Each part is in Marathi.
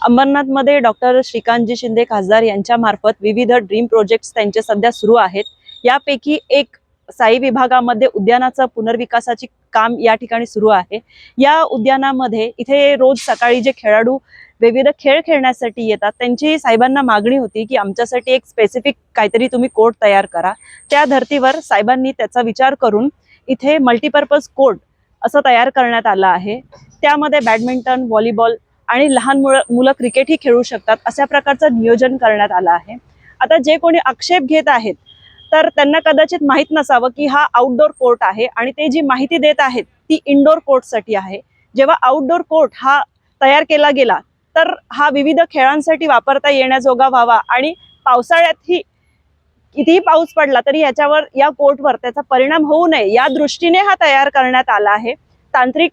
अंबरनाथमध्ये डॉक्टर श्रीकांतजी शिंदे खासदार यांच्या मार्फत विविध ड्रीम प्रोजेक्ट्स त्यांचे सध्या सुरू आहेत। यापैकी एक साई विभागामध्ये उद्यानाचं पुनर्विकासाची काम या ठिकाणी सुरू आहे। या उद्यानामध्ये इथे रोज सकाळी जे खेळाडू विविध खेळ खेळण्यासाठी येतात त्यांची साहेबांना मागणी होती की आमच्यासाठी एक स्पेसिफिक काहीतरी तुम्ही कोर्ट तयार करा। त्या धर्तीवर साहेबांनी त्याचा विचार करून इथे मल्टीपर्पज कोर्ट असं तयार करण्यात आलं आहे। त्यामध्ये बॅडमिंटन, व्हॉलीबॉल आणि लहान मुलं क्रिकेटही खेळू शकतात अशा प्रकारचं नियोजन करण्यात आलं आहे। आता जे कोणी आक्षेप घेत आहेत तर त्यांना कदाचित माहित नसावं की हा आउटडोर कोर्ट आहे आणि ते जी माहिती देत आहेत ती इनडोर कोर्टसाठी आहे। जेव्हा आउटडोर कोर्ट हा तयार केला गेला तर हा विविध खेळांसाठी वापरता येण्याजोगा व्हावा आणि पावसाळ्यातही कितीही पाऊस पडला तरी याच्यावर या कोर्टवर त्याचा परिणाम होऊ नये या दृष्टीने हा तयार करण्यात आला आहे। तांत्रिक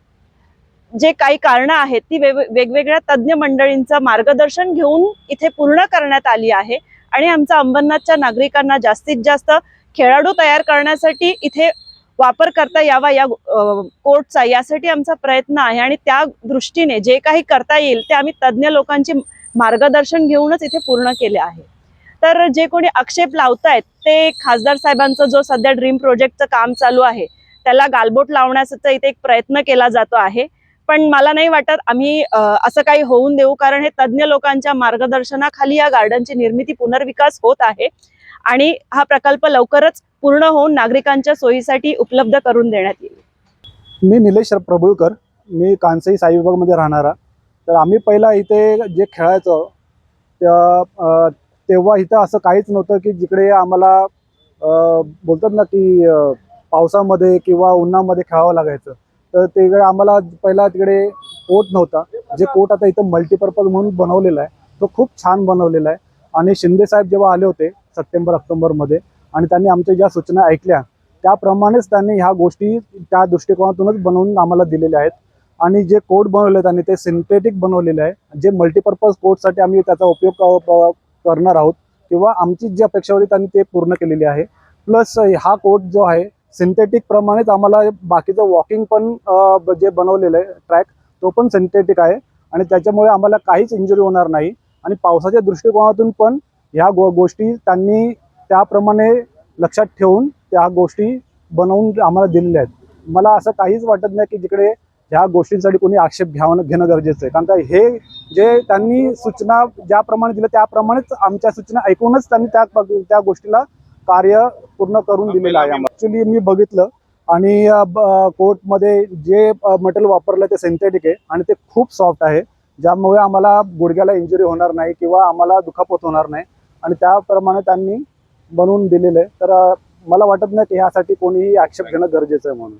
जे काही कारणं आहेत ती वेगवेगळ्या तज्ञ मंडळींचं मार्गदर्शन घेऊन इथे पूर्ण करण्यात आली आहे आणि आमच्या अंबरनाथच्या नागरिकांना जास्तीत जास्त खेळाडू तयार करण्यासाठी इथे वापर करता यावा या कोर्टचा, यासाठी आमचा प्रयत्न आहे आणि त्या दृष्टीने जे काही करता येईल ते आम्ही तज्ञ लोकांचे मार्गदर्शन घेऊनच इथे पूर्ण केले आहे। तर जे कोणी आक्षेप लावतायत ते खासदार साहेबांचं जो सध्या ड्रीम प्रोजेक्टचं काम चालू आहे त्याला गालबोट लावण्याचा इथे एक प्रयत्न केला जातो आहे। पण मला नाही वाटत आम्ही असं काही होऊन देऊ, कारण हे तज्ञ लोकांच्या मार्गदर्शनाखाली या गार्डनची निर्मिती पुनर्विकास होत आहे आणि हा प्रकल्प लवकरच पूर्ण होऊन नागरिकांच्या सोयीसाठी उपलब्ध करून देण्यात येईल। मी निलेश प्रभुळकर, मी कांसई साई विभागामध्ये राहणारा। तर आम्ही पहिला इथे जे खेळायचो तेव्हा इथं असं काहीच नव्हतं की जिकडे आम्हाला बोलतात ना की पावसामध्ये किंवा उन्हामध्ये खेळावं लागायचं। तर तिकडे आम्हाला पहिला तिकडे कोर्ट नव्हता। जे कोर्ट आता इथं मल्टीपर्पज म्हणून बनवलेला आहे तो खूप छान बनवलेला आहे। आणि शिंदे साहेब जेव्हा आले होते सप्टेंबर-ऑक्टोबरमध्ये आणि त्यांनी आमच्या ज्या सूचना ऐकल्या त्याप्रमाणेच त्यांनी ह्या गोष्टी त्या दृष्टिकोनातूनच बनवून आम्हाला दिलेल्या आहेत। आणि जे कोर्ट बनवले त्यांनी ते सिंथेटिक बनवलेले आहे। जे मल्टीपर्पज कोर्टसाठी आम्ही त्याचा उपयोग करणार आहोत किंवा आमची जी अपेक्षा होती त्यांनी ते पूर्ण केलेली आहे। प्लस हा कोर्ट जो आहे सिंथेटिक प्रमाणेच आम्हाला बाकीचं वॉकिंग पण जे बनवलेलं आहे ट्रॅक तो पण सिंथेटिक आहे आणि त्याच्यामुळे आम्हाला काहीच इंजुरी होणार नाही। आणि पावसाच्या दृष्टिकोनातून पण ह्या गोष्टी त्यांनी त्याप्रमाणे लक्षात ठेवून त्या गोष्टी बनवून आम्हाला दिलेल्या आहेत। मला असं काहीच वाटत नाही की जिकडे ह्या गोष्टींसाठी कोणी आक्षेप घेणं गरजेचं आहे, कारण का हे जे त्यांनी सूचना ज्याप्रमाणे दिल्या त्याप्रमाणेच आमच्या सूचना ऐकूनच त्यांनी त्या गोष्टीला कार्य पूर्ण करून दिलेलं आहे। ॲक्च्युली मी बघितलं आणि कोर्टमध्ये जे मटेरियल वापरलं ते सिंथेटिक आहे आणि ते खूप सॉफ्ट आहे, ज्यामुळे आम्हाला गुडघ्याला इंजुरी होणार नाही किंवा आम्हाला दुखापत होणार नाही आणि त्याप्रमाणे त्यांनी बनवून दिलेलं आहे। तर मला वाटत नाही की ह्यासाठी कोणीही आक्षेप घेणं गरजेचं आहे म्हणून।